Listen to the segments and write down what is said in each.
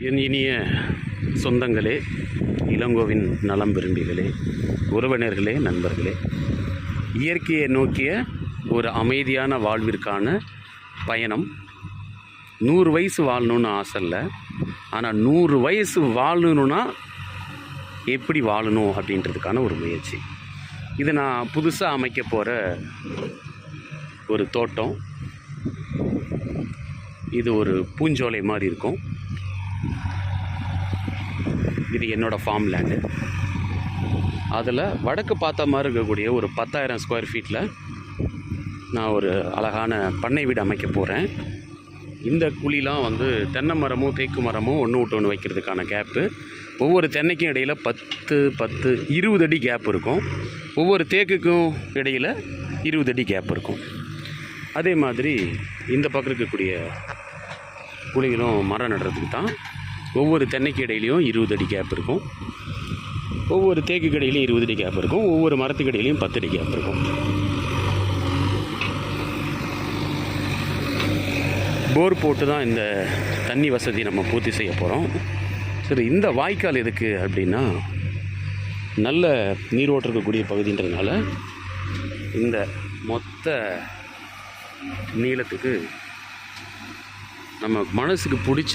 என் இனிய சொந்தங்களே, இளங்கோவின் நலம் விரும்பிகளே, உறவினர்களே, நண்பர்களே, இயற்கையை நோக்கிய ஒரு அமைதியான வாழ்விற்கான பயணம். 100 வயசு வாழணும்னு ஆசை இல்லை, ஆனால் 100 வயசு வாழணுன்னா எப்படி வாழணும் அப்படின்றதுக்கான ஒரு முயற்சி. இது நான் புதுசாக அமைக்க போகிற ஒரு தோட்டம். இது ஒரு பூஞ்சோலை மாதிரி இருக்கும். இது என்னோடய ஃபார்ம் லேண்டு. அதில் வடக்கு பார்த்த மாதிரி இருக்கக்கூடிய ஒரு 10,000 ஸ்கொயர் ஃபீட்டில் நான் ஒரு அழகான பண்ணை வீடு அமைக்க போகிறேன். இந்த குழிலாம் தென்னை மரமும் தேக்கு மரமும் ஒன்று விட்டு ஒன்று வைக்கிறதுக்கான கேப்பு. ஒவ்வொரு தென்னைக்கும் இடையில் 20 அடி கேப் இருக்கும். ஒவ்வொரு தேக்குக்கும் இடையில் 20 அடி கேப் இருக்கும். அதே மாதிரி இந்த பக்கம் இருக்கக்கூடிய குழிகளும் மரம் நடுறதுக்கு தான். ஒவ்வொரு தென்னைக்கு இடையிலையும் 20 அடி கேப் இருக்கும். ஒவ்வொரு தேக்கு இடையிலையும் 20 அடி கேப் இருக்கும். ஒவ்வொரு மரத்துக்கு இடையிலையும் 10 அடி கேப் இருக்கும். போர் போட்டு தான் இந்த தண்ணி வசதி நம்ம பூர்த்தி செய்ய போகிறோம். சரி, இந்த வாய்க்கால் எதுக்கு அப்படின்னா, நல்ல நீரோட்டம் இருக்கக்கூடிய பகுதின்றதுனால இந்த மொத்த நீளத்துக்கு நம்ம மனசுக்கு பிடிச்ச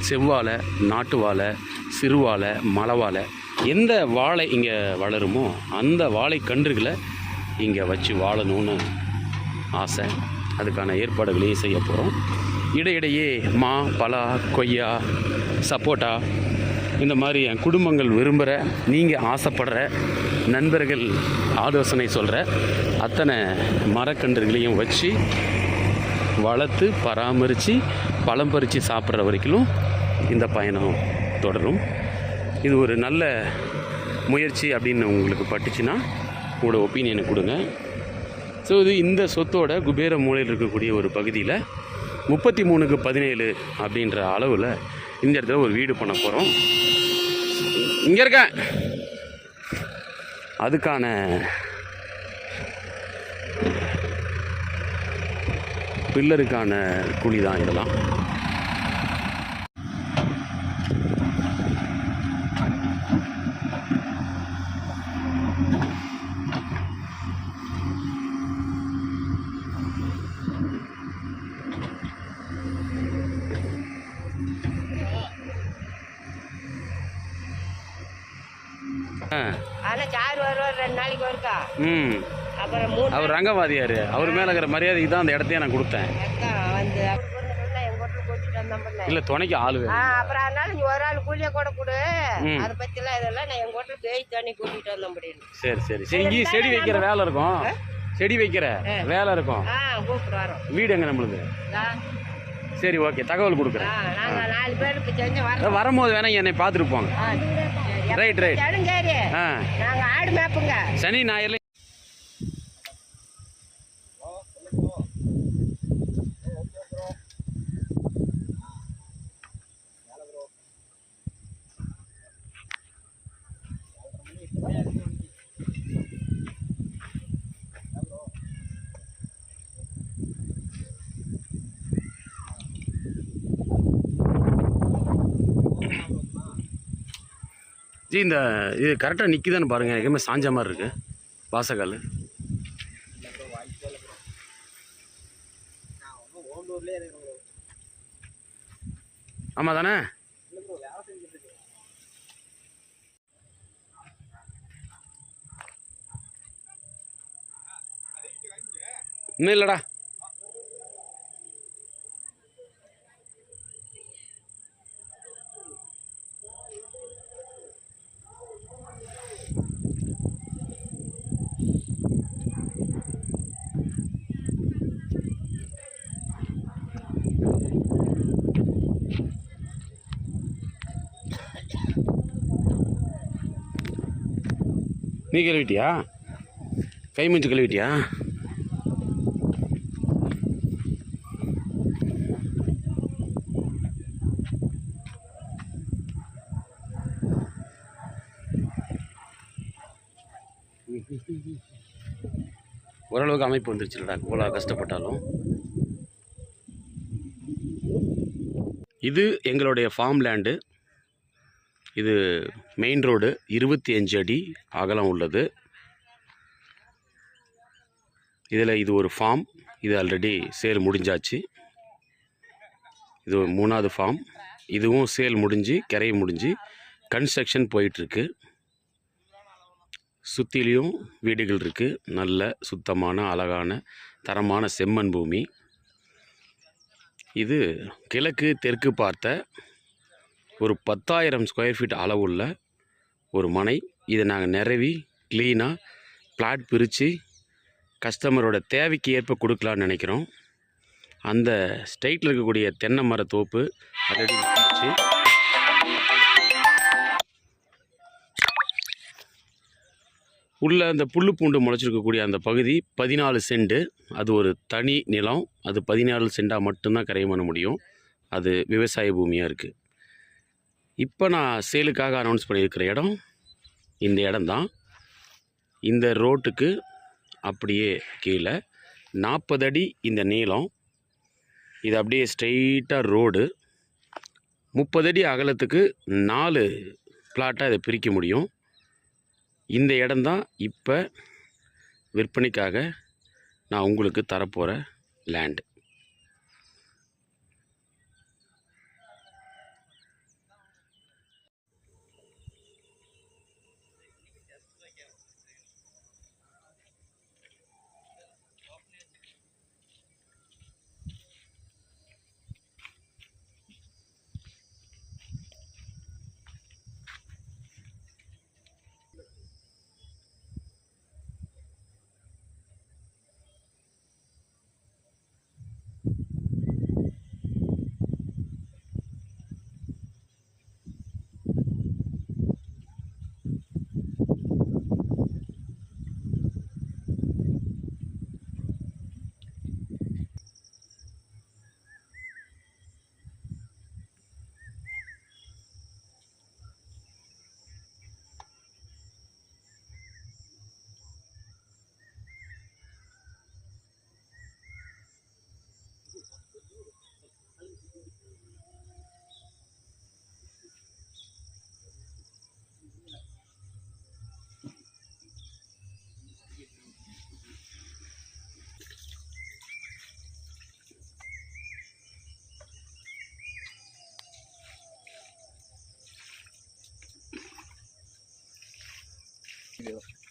செவ்வாழை, நாட்டு வாழை, சிறுவாழை, மலைவாழை, எந்த வாழை இங்கே வளருமோ அந்த வாழை கன்றுகளை இங்கே வச்சு வாழணும்னு ஆசை. அதுக்கான ஏற்பாடுகளையும் செய்ய போகிறோம். இடையிடையே மா, பலா, கொய்யா, சப்போட்டா, இந்த மாதிரி என் குடும்பங்கள் விரும்புகிற, நீங்கள் ஆசைப்படுற, நண்பர்கள் ஆலோசனை சொல்கிற அத்தனை மரக்கன்றுகளையும் வச்சு வளர்த்து பராமரித்து பழம் பறித்து சாப்பிட்ற வரைக்கும் இந்த பயணம் தொடரும். இது ஒரு நல்ல முயற்சி அப்படின்னு உங்களுக்கு பட்டுச்சுன்னா உங்களோட ஒப்பீனியனை கொடுங்க. ஸோ இது இந்த சொத்தோட குபேர மூலையில் இருக்கக்கூடிய ஒரு பகுதியில் 33/17 அப்படின்ற அளவில் இந்த இடத்துல ஒரு வீடு பண்ண போகிறோம். இங்கே இருக்கேன். அதுக்கான பில்லருக்கான குழி தான் இதெல்லாம். அவர் ரங்கவாதியார். அவர் மேலே இருக்கிற மரியாதைக்கு தான் அந்த இடத்தையே நான் கொடுத்தேன். இல்லை, துணைக்கு ஆளு அப்புறம் அதனால நீ ஒரு ஆள் கூலியை கூட கொடு. அதை பற்றிலாம் இதெல்லாம் நான் எங்கள் வீட்டில் பேய் தண்ணி கூட்டிகிட்டு வந்த முடியும். சரி சரி சரி. இங்கே செடி வைக்கிற வேலை இருக்கும், செடி வைக்கிற வேலை இருக்கும். கூப்பிட்டு வரோம். வீடு எங்கே நம்மளுக்கு? சரி, ஓகே, தகவல் கொடுக்குறேன். நாங்கள் 4 பேருக்கு செஞ்சு வரும்போது வேணா என்னை பார்த்துட்டு போங்க. Right right. நாங்கள் ஆடு மேப்புங்க. சனி ஞாயிறு ஜி. இந்த இது கரெக்டாக நிற்கிதான்னு பாருங்கள். எங்கேயுமே சாஞ்ச மாதிரி இருக்குது வாசக்கால். ஆமாம் தானே? இன்னும் இல்லைடா. நீ கழுவிட்டியா? கை மூஞ்சி கழுவிட்டியா? ஓரளவுக்கு அமைப்பு வந்துருச்சுலடா, இவ்வளோ கஷ்டப்பட்டாலும். இது எங்களுடைய ஃபார்ம் லேண்டு. இது மெயின் ரோடு, 25 அடி அகலம் உள்ளது. இதில் இது ஒரு ஃபார்ம். இது ஆல்ரெடி சேல் முடிஞ்சாச்சு. இது 3வது ஃபார்ம். இதுவும் சேல் முடிஞ்சு கிரை முடிஞ்சு கன்ஸ்ட்ரக்ஷன் போயிட்டுருக்கு. சுற்றிலையும் வீடுகள் இருக்குது. நல்ல சுத்தமான அழகான தரமான செம்மண் பூமி. இது கிழக்கு தெற்கு பார்த்த ஒரு 10,000 ஸ்கொயர் ஃபீட் அளவுள்ள ஒரு மனை. இதை நாங்கள் நிறவி க்ளீனாக பிளாட் பிரித்து கஸ்டமரோட தேவைக்கு ஏற்ப கொடுக்கலான்னு நினைக்கிறோம். அந்த ஸ்ட்ரைட்டில் இருக்கக்கூடிய தென்னை மரத்தோப்பு ஆல்ரெடி விட்டுச்சு. உள்ள அந்த புல்லு பூண்டு முளைச்சிருக்கக்கூடிய அந்த பகுதி 14 சென்ட். அது ஒரு தனி நிலம். அது 14 சென்டாக மட்டும்தான் கரை பண்ண முடியும். அது விவசாய பூமியாக இருக்குது. இப்போ நான் சேலுக்காக அனௌன்ஸ் பண்ணியிருக்கிற இடம் இந்த இடம்தான். இந்த ரோட்டுக்கு அப்படியே கீழே 40 அடி இந்த நீளம். இது அப்படியே ஸ்ட்ரெயிட்டாக ரோடு. 30 அடி அகலத்துக்கு 4 பிளாட்டாக இதை பிரிக்க முடியும். இந்த இடம்தான் இப்போ விற்பனைக்காக நான் உங்களுக்கு தரப்போகிற லேண்டு. video.